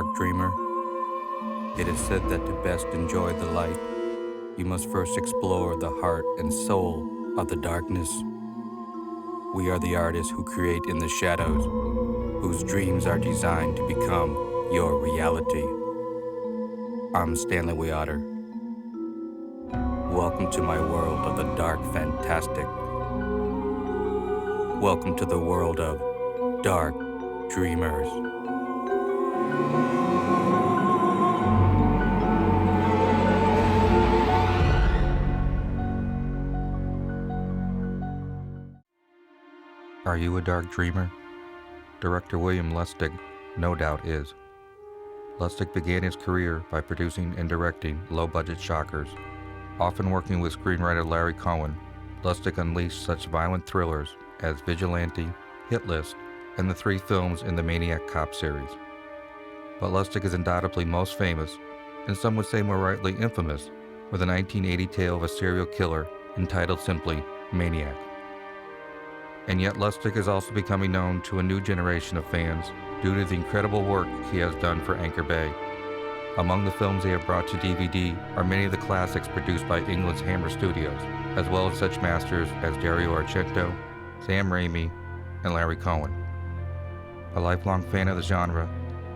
dark dreamer? It is said that to best enjoy the light, you must first explore the heart and soul of the darkness. We are the artists who create in the shadows, whose dreams are designed to become your reality. I'm Stanley Wiater. Welcome to my world of the dark fantastic. Welcome to the world of dark dreamers. Are you a dark dreamer? Director Lustig no doubt is. Lustig began his career by producing and directing low-budget shockers. Often working with screenwriter Larry Cohen, Lustig unleashed such violent thrillers as Vigilante, Hit List, and the 3 films in the MANIAC cop series. But Lustig is undoubtedly most famous, and some would say more rightly infamous, for the 1980 tale of a serial killer entitled simply Maniac. And yet Lustig is also becoming known to a new generation of fans due to the incredible work he has done for Anchor Bay. Among the films they have brought to DVD are many of the classics produced by England's Hammer Studios, as well as such masters as Dario Argento, Sam Raimi, and Larry Cohen. A lifelong fan of the genre,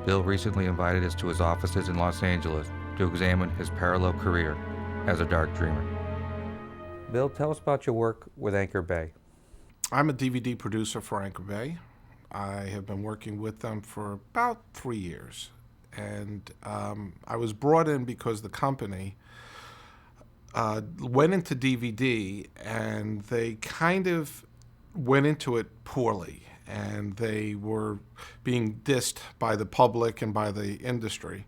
Bill recently invited us to his offices in Los Angeles to examine his parallel career as a dark dreamer. Bill, tell us about your work with Anchor Bay. I'm a DVD producer for Anchor Bay. I have been working with them for about 3 years. And I was brought in because the company went into DVD and they kind of went into it poorly. And they were being dissed by the public and by the industry.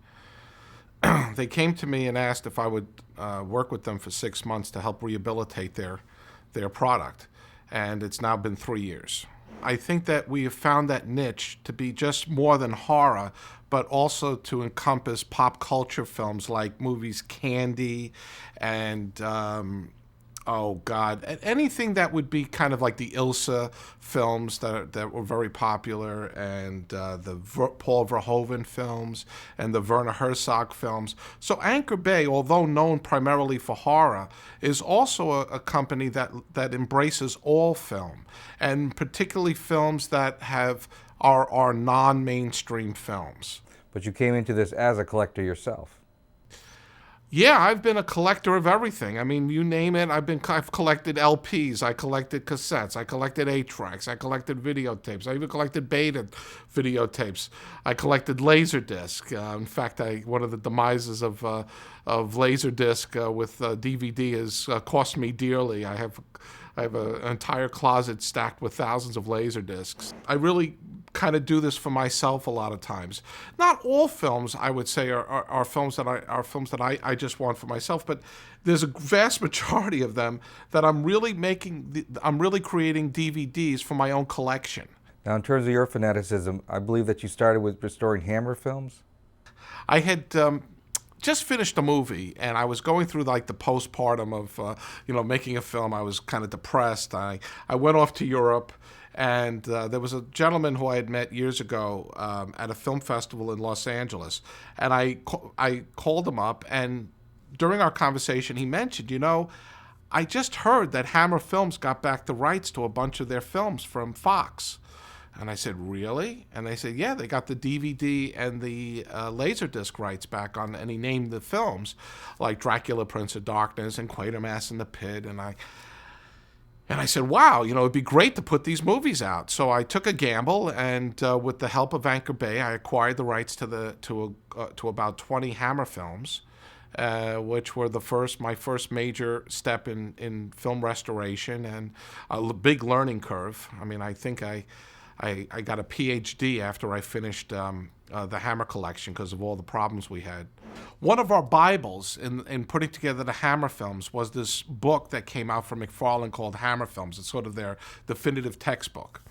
They came to me and asked if I would work with them for 6 months to help rehabilitate their product. And it's now been 3 years. I think that we have found that niche to be just more than horror, but also to encompass pop culture films like movies Candy and, anything that would be kind of like the Ilsa films that were very popular, and the Paul Verhoeven films and the Werner Herzog films. So Anchor Bay, although known primarily for horror, is also a company that embraces all film, and particularly films that are non-mainstream films. But you came into this as a collector yourself. Yeah, I've been a collector of everything. I mean, you name it, I've collected LPs, I collected cassettes, I collected 8-tracks, I collected videotapes, I even collected beta videotapes. I collected Laserdisc. In fact, one of the demises of Laserdisc with DVD has cost me dearly. I have an entire closet stacked with thousands of Laserdiscs. I really kind of do this for myself a lot of times. Not all films, I would say, are films that I just want for myself, but there's a vast majority of them that I'm really creating DVDs for my own collection. Now, in terms of your fanaticism, I believe that you started with restoring Hammer films? I had just finished a movie, and I was going through like the postpartum of making a film. I was kind of depressed. I went off to Europe, and there was a gentleman who I had met years ago at a film festival in Los Angeles, and I called him up, and during our conversation he mentioned, I just heard that Hammer Films got back the rights to a bunch of their films from Fox. And I said, really? And they said, yeah, they got the DVD and the Laserdisc rights back on, and he named the films like Dracula, Prince of Darkness, and Quatermass in the Pit. And I said, wow, it'd be great to put these movies out. So I took a gamble, and with the help of Anchor Bay, I acquired the rights to about 20 Hammer films, which were my first major step in film restoration, and a big learning curve. I mean, I think I got a PhD after I finished the Hammer collection because of all the problems we had. One of our Bibles in putting together the Hammer films was this book that came out from McFarlane called Hammer Films. It's sort of their definitive textbook.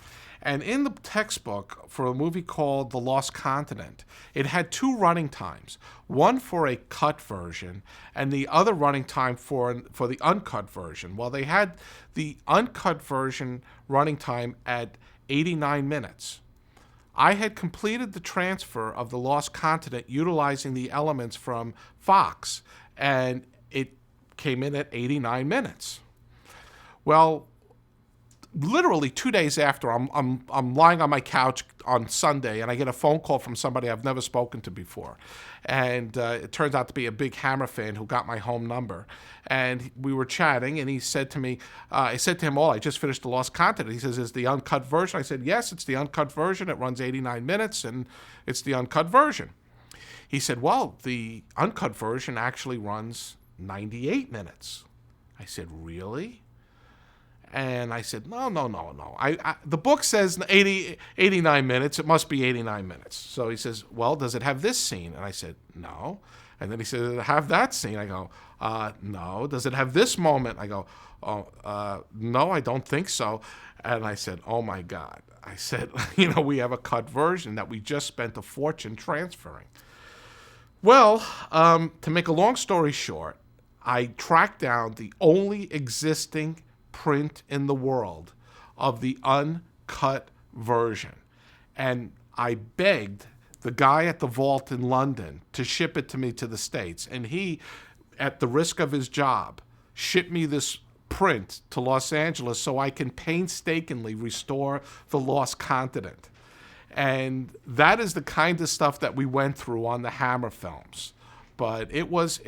And in the textbook for a movie called The Lost Continent, it had 2 running times, one for a cut version and the other running time for the uncut version. Well, they had the uncut version running time at 89 minutes. I had completed the transfer of the Lost Continent utilizing the elements from Fox, and it came in at 89 minutes. Well, literally 2 days after, I'm lying on my couch on Sunday, and I get a phone call from somebody I've never spoken to before, and it turns out to be a big Hammer fan who got my home number, and we were chatting, and he said to me, I said to him, "Oh, I just finished The Lost Continent." He says, "Is the uncut version?" I said, "Yes, it's the uncut version. It runs 89 minutes, and it's the uncut version." He said, "Well, the uncut version actually runs 98 minutes." I said, "Really?" And I said, no. The book says 89 minutes. It must be 89 minutes. So he says, "Well, does it have this scene?" And I said, "No." And then he said, "Does it have that scene?" I go, "No." "Does it have this moment?" I go, "No, I don't think so." And I said, "Oh, my God." I said, "We have a cut version that we just spent a fortune transferring." Well, to make a long story short, I tracked down the only existing print in the world of the uncut version, and I begged the guy at the vault in London to ship it to me to the States, and he, at the risk of his job, shipped me this print to Los Angeles so I can painstakingly restore the Lost Continent. And that is the kind of stuff that we went through on the Hammer films. But it was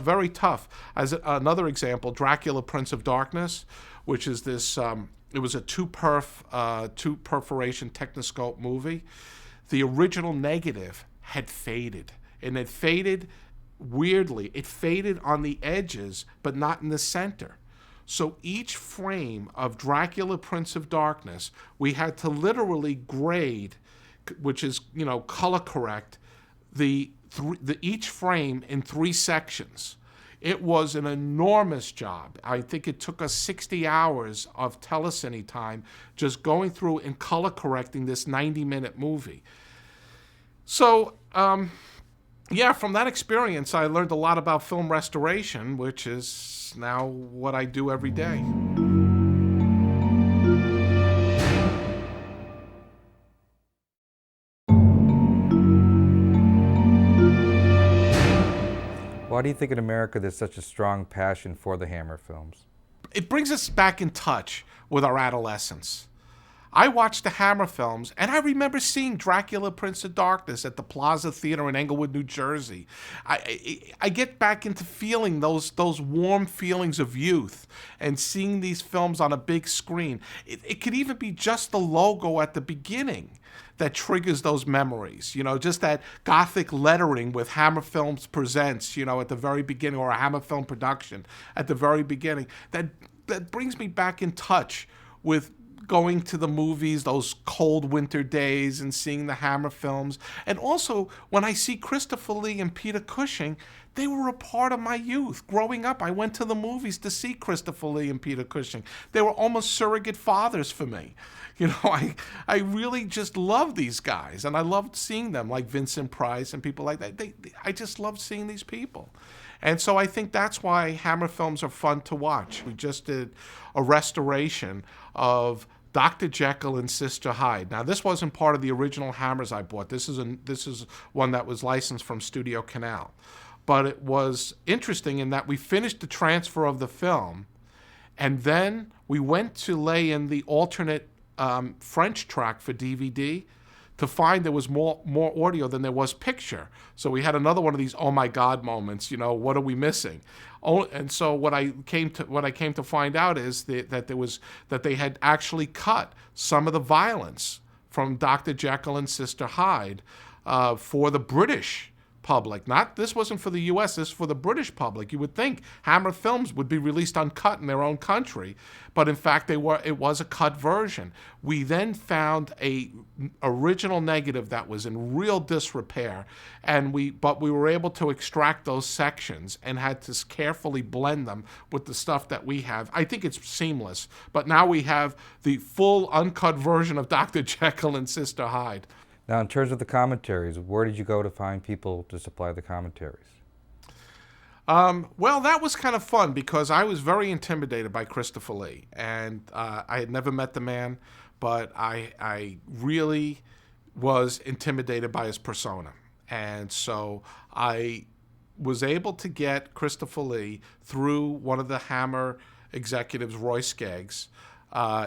very tough. As another example, Dracula, Prince of Darkness, which is this, it was a two perforation Technoscope movie. The original negative had faded, and it faded weirdly. It faded on the edges, but not in the center. So each frame of Dracula, Prince of Darkness, we had to literally grade, which is, color correct, each frame in 3 sections. It was an enormous job. I think it took us 60 hours of telecine time just going through and color correcting this 90-minute movie. So, from that experience, I learned a lot about film restoration, which is now what I do every day. Why do you think in America there's such a strong passion for the Hammer films? It brings us back in touch with our adolescence. I watched the Hammer films, and I remember seeing Dracula, Prince of Darkness at the Plaza Theater in Englewood, New Jersey. I get back into feeling those warm feelings of youth and seeing these films on a big screen. It could even be just the logo at the beginning that triggers those memories, just that Gothic lettering with Hammer Films Presents, at the very beginning, or a Hammer Film production at the very beginning. That brings me back in touch with going to the movies, those cold winter days, and seeing the Hammer films. And also, when I see Christopher Lee and Peter Cushing, they were a part of my youth. Growing up, I went to the movies to see Christopher Lee and Peter Cushing. They were almost surrogate fathers for me. I really just love these guys, and I loved seeing them, like Vincent Price and people like that. I just loved seeing these people. And so I think that's why Hammer films are fun to watch. We just did a restoration of Dr. Jekyll and Sister Hyde. Now, this wasn't part of the original Hammers I bought. This is one that was licensed from Studio Canal. But it was interesting in that we finished the transfer of the film, and then we went to lay in the alternate French track for DVD to find there was more audio than there was picture. So we had another one of these oh my God moments. What are we missing? And so what I came to find out is that they had actually cut some of the violence from Dr. Jekyll and Sister Hyde for the British public. This wasn't for the U.S., this is for the British public. You would think Hammer films would be released uncut in their own country, but in fact it was a cut version. We then found a original negative that was in real disrepair, but we were able to extract those sections and had to carefully blend them with the stuff that we have. I think it's seamless, but now we have the full uncut version of Dr. Jekyll and Sister Hyde. Now, in terms of the commentaries, where did you go to find people to supply the commentaries? Well, that was kind of fun because I was very intimidated by Christopher Lee, and I had never met the man, but I really was intimidated by his persona. And so I was able to get Christopher Lee through one of the Hammer executives, Roy Skeggs.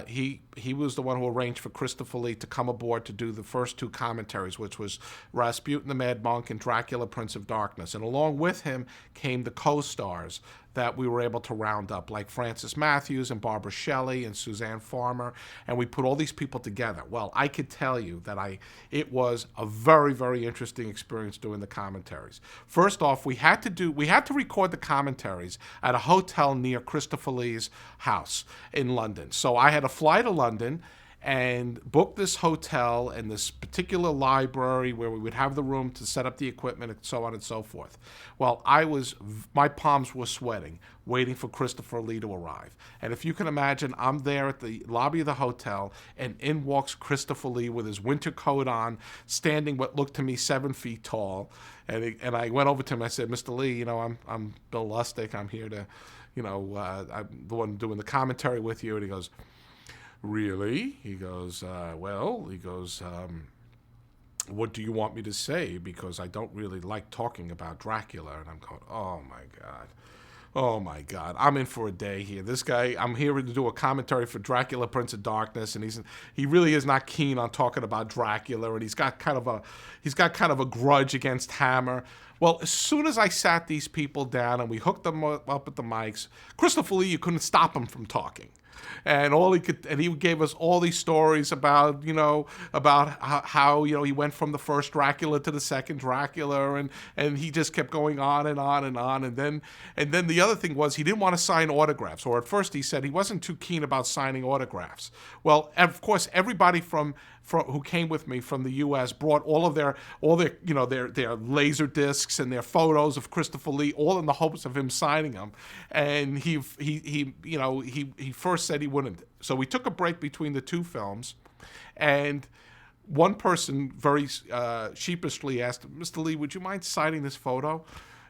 He was the one who arranged for Christopher Lee to come aboard to do the first two commentaries, which was Rasputin the Mad Monk and Dracula Prince of Darkness. And along with him came the co-stars that we were able to round up, like Francis Matthews and Barbara Shelley and Suzanne Farmer, and we put all these people together. Well, I could tell you that it was a very, very interesting experience doing the commentaries. First off, we had to record the commentaries at a hotel near Christopher Lee's house in London. So I had to fly to London and book this hotel and this particular library where we would have the room to set up the equipment and so on and so forth. Well, my palms were sweating, waiting for Christopher Lee to arrive. And if you can imagine, I'm there at the lobby of the hotel, and in walks Christopher Lee with his winter coat on, standing what looked to me 7 feet tall. And I went over to him, and I said, "Mr. Lee, I'm Bill Lustig. I'm here to, I'm the one doing the commentary with you." And he goes, "Really?" He goes, "What do you want me to say? Because I don't really like talking about Dracula." And I'm going, oh my God, I'm in for a day here. This guy, I'm here to do a commentary for Dracula Prince of Darkness, and he really is not keen on talking about Dracula, and he's got kind of a grudge against Hammer. Well, as soon as I sat these people down and we hooked them up at the mics, Christopher Lee, you couldn't stop him from talking. And he gave us all these stories about how he went from the first Dracula to the second Dracula, and he just kept going on and on and on. And then the other thing was, he didn't want to sign autographs, or at first he said he wasn't too keen about signing autographs. Well, of course, everybody who came with me from the U.S. brought all their laser discs and their photos of Christopher Lee, all in the hopes of him signing them. And he first said he wouldn't. So we took a break between the two films, and one person very sheepishly asked, "Mr. Lee, would you mind signing this photo?"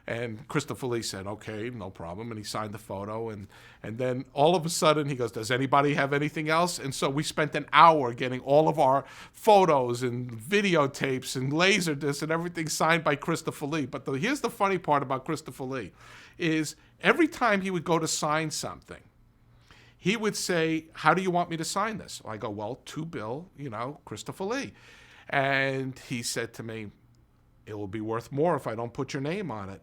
And Christopher Lee said, "Okay, no problem." And he signed the photo. And then all of a sudden he goes, "Does anybody have anything else?" And so we spent an hour getting all of our photos and videotapes and laser discs and everything signed by Christopher Lee. But here's the funny part about Christopher Lee, is every time he would go to sign something, he would say, "How do you want me to sign this?" I go, "Well, to Bill, Christopher Lee." And he said to me, "It will be worth more if I don't put your name on it."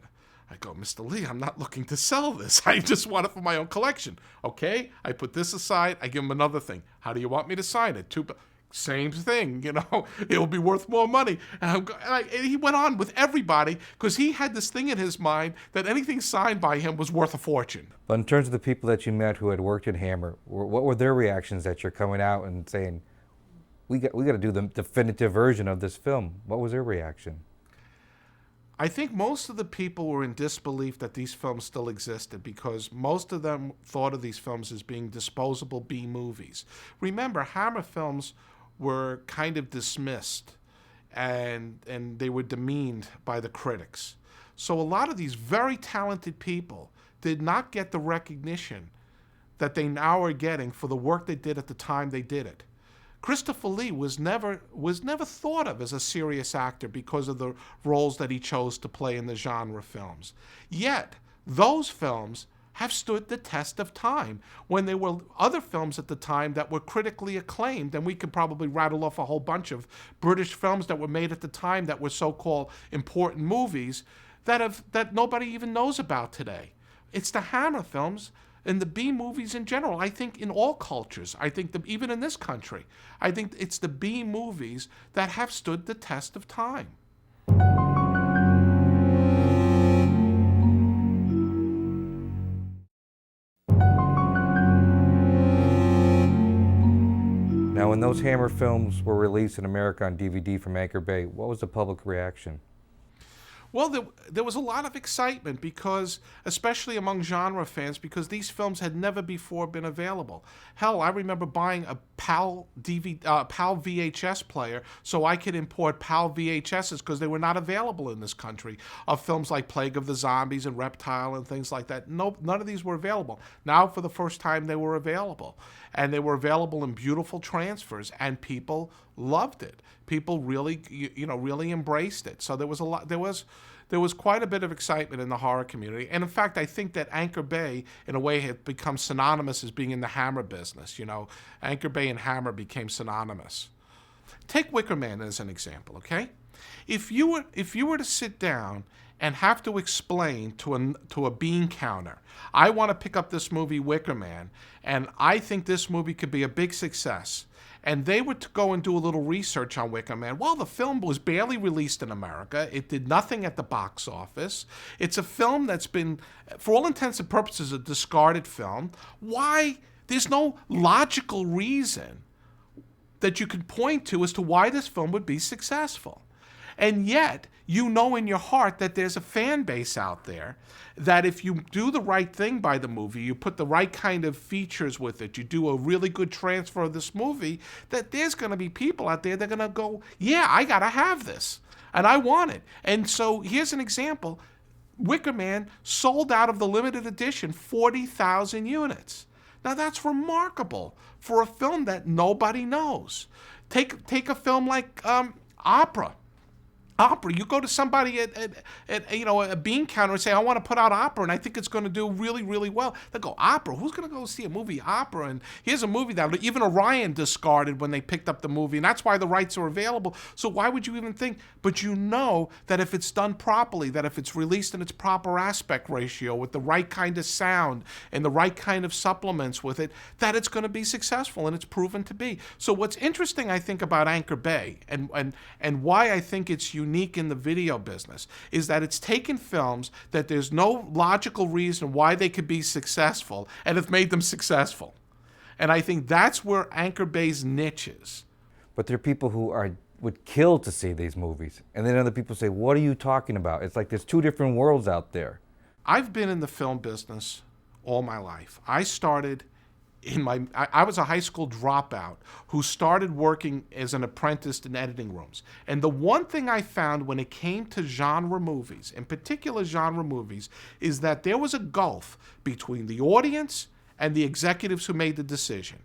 I go, "Mr. Lee, I'm not looking to sell this. I just want it for my own collection." Okay, I put this aside. I give him another thing. "How do you want me to sign it?" Same thing, it will be worth more money. And he went on with everybody, because he had this thing in his mind that anything signed by him was worth a fortune. But in terms of the people that you met who had worked at Hammer, what were their reactions that you're coming out and saying, we got to do the definitive version of this film? What was their reaction? I think most of the people were in disbelief that these films still existed, because most of them thought of these films as being disposable B movies. Remember, Hammer films were kind of dismissed, and they were demeaned by the critics. So a lot of these very talented people did not get the recognition that they now are getting for the work they did at the time they did it. Christopher Lee was never thought of as a serious actor because of the roles that he chose to play in the genre films. Yet, those films have stood the test of time, when there were other films at the time that were critically acclaimed, and we could probably rattle off a whole bunch of British films that were made at the time that were so-called important movies that nobody even knows about today. It's the Hammer films and the B movies in general. I think in all cultures, I think even in this country, I think it's the B movies that have stood the test of time. Now, when those Hammer films were released in America on DVD from Anchor Bay, what was the public reaction? Well, there was a lot of excitement, because, especially among genre fans, because these films had never before been available. Hell, I remember buying a PAL VHS player so I could import PAL VHSs, because they were not available in this country, of films like Plague of the Zombies and Reptile and things like that. None of these were available. Now, for the first time, they were available. And they were available in beautiful transfers, and people loved it. People really, really embraced it. So there was a lot. There was quite a bit of excitement in the horror community. And in fact, I think that Anchor Bay, in a way, had become synonymous as being in the Hammer business. Anchor Bay and Hammer became synonymous. Take Wicker Man as an example, okay? If you were to sit down and have to explain to a bean counter, I want to pick up this movie Wicker Man, and I think this movie could be a big success, and they were to go and do a little research on Wicker Man. Well, the film was barely released in America. It did nothing at the box office. It's a film that's been, for all intents and purposes, a discarded film. Why? There's no logical reason that you could point to as to why this film would be successful. And yet, you know in your heart that there's a fan base out there that if you do the right thing by the movie, you put the right kind of features with it, you do a really good transfer of this movie, that there's going to be people out there that are going to go, yeah, I got to have this, and I want it. And so here's an example. Wicker Man sold out of the limited edition 40,000 units. Now that's remarkable for a film that nobody knows. Take a film like Opera. You go to somebody at a bean counter and say, I want to put out Opera, and I think it's going to do really, really well. They go, Opera? Who's going to go see a movie, Opera? And here's a movie that even Orion discarded when they picked up the movie, and that's why the rights are available. So why would you even think? But you know that if it's done properly, that if it's released in its proper aspect ratio with the right kind of sound and the right kind of supplements with it, that it's going to be successful, and it's proven to be. So what's interesting, I think, about Anchor Bay and why I think it's unique in the video business is that it's taken films that there's no logical reason why they could be successful and have made them successful. And I think that's where Anchor Bay's niche is. But there are people who would kill to see these movies. And then other people say, what are you talking about? It's like there's two different worlds out there. I've been in the film business all my life. I started I was a high school dropout who started working as an apprentice in editing rooms. And the one thing I found when it came to genre movies, in particular genre movies, is that there was a gulf between the audience and the executives who made the decision.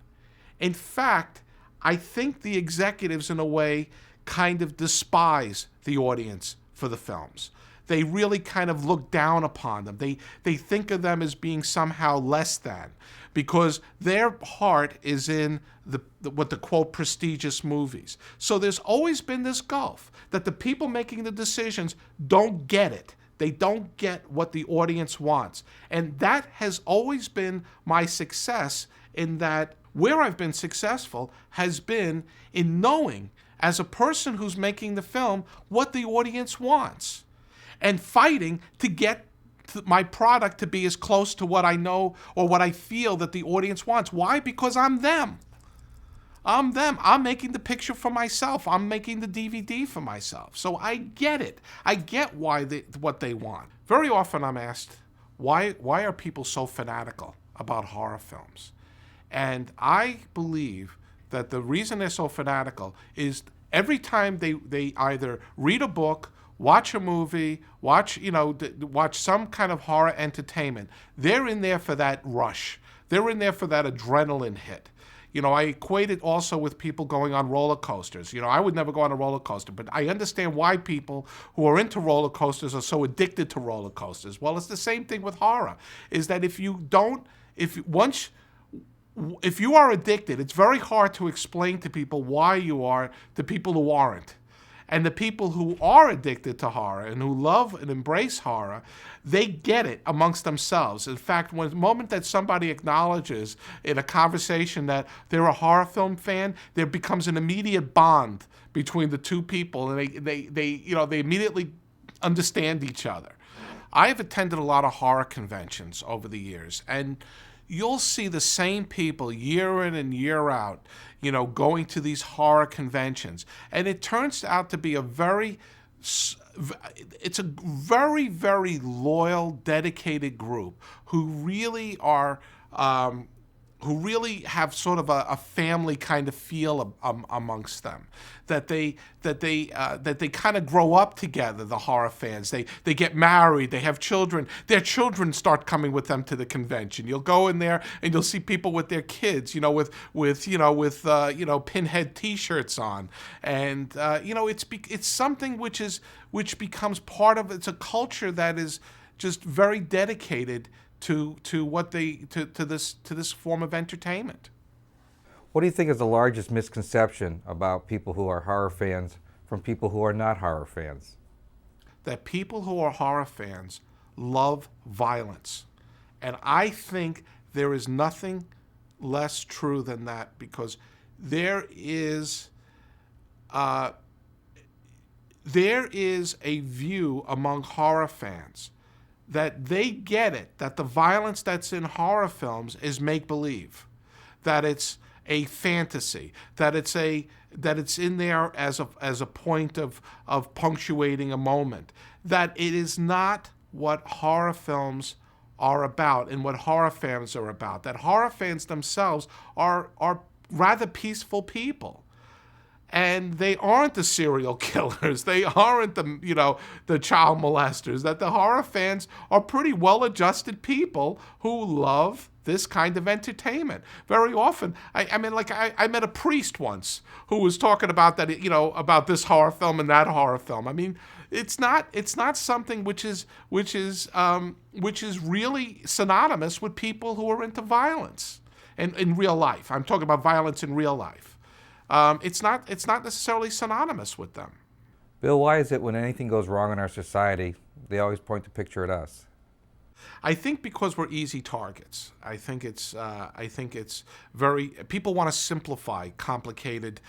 In fact, I think the executives, in a way, kind of despise the audience for the films. They really kind of look down upon them. They think of them as being somehow less than, because their heart is in what the quote prestigious movies. So there's always been this gulf that the people making the decisions don't get it. They don't get what the audience wants. And that has always been my success, in that where I've been successful has been in knowing, as a person who's making the film, what the audience wants, and fighting to get my product to be as close to what I know or what I feel that the audience wants. Why? Because I'm them. I'm them. I'm making the picture for myself. I'm making the DVD for myself. So I get it. I get what they want. Very often I'm asked, why are people so fanatical about horror films? And I believe that the reason they're so fanatical is every time they either read a book, watch a movie, watch some kind of horror entertainment, they're in there for that rush. They're in there for that adrenaline hit. I equate it also with people going on roller coasters. I would never go on a roller coaster, but I understand why people who are into roller coasters are so addicted to roller coasters. Well, it's the same thing with horror, is that if you are addicted, it's very hard to explain to people why you are to people who aren't. And the people who are addicted to horror and who love and embrace horror, they get it amongst themselves. In fact, when the moment that somebody acknowledges in a conversation that they're a horror film fan, there becomes an immediate bond between the two people, and they immediately understand each other. I have attended a lot of horror conventions over the years, and you'll see the same people year in and year out, going to these horror conventions. And it turns out to be it's a very, very loyal, dedicated group who really are who really have sort of a family kind of feel amongst them, that they kind of grow up together. The horror fans, they get married, they have children. Their children start coming with them to the convention. You'll go in there and you'll see people with their kids, with pinhead T-shirts on, and it's something which becomes part of. It's a culture that is just very dedicated to this form of entertainment. What do you think is the largest misconception about people who are horror fans from people who are not horror fans? That people who are horror fans love violence. And I think there is nothing less true than that, because there is a view among horror fans that they get it, that the violence that's in horror films is make-believe, that it's a fantasy, that it's in there as a point of punctuating a moment, that it is not what horror films are about and what horror fans are about, that horror fans themselves are rather peaceful people. And they aren't the serial killers. They aren't the child molesters. That the horror fans are pretty well-adjusted people who love this kind of entertainment. Very often, I met a priest once who was talking about that, about this horror film and that horror film. I mean, it's not something which is really synonymous with people who are into violence in real life. I'm talking about violence in real life. It's not necessarily synonymous with them. Bill, why is it when anything goes wrong in our society, they always point the picture at us? I think because we're easy targets. I think it's very, people want to simplify complicated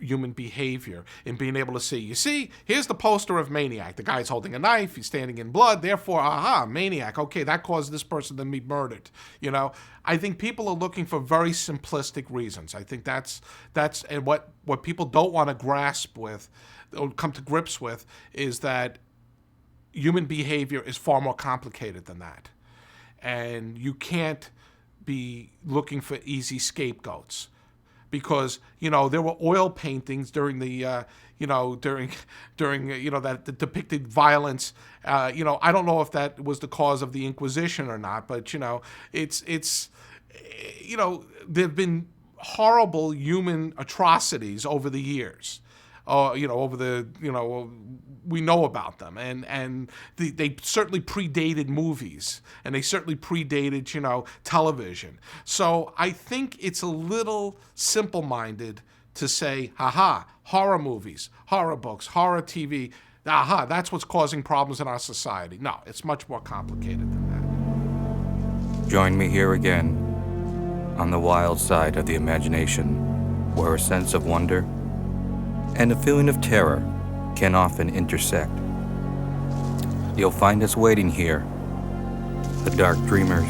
human behavior in being able to see. You see, here's the poster of Maniac. The guy's holding a knife. He's standing in blood. Therefore, aha, Maniac. Okay, that caused this person to be murdered. I think people are looking for very simplistic reasons. I think that's and what people don't want to grasp with or come to grips with is that human behavior is far more complicated than that. And you can't be looking for easy scapegoats, because, there were oil paintings during the, that depicted violence. I don't know if that was the cause of the Inquisition or not, but, there've been horrible human atrocities over the years. We know about them, and they certainly predated movies, and they certainly predated, television. So I think it's a little simple-minded to say, haha, horror movies, horror books, horror TV, aha, that's what's causing problems in our society. No, it's much more complicated than that. Join me here again on the wild side of the imagination, where a sense of wonder and a feeling of terror can often intersect. You'll find us waiting here, the dark dreamers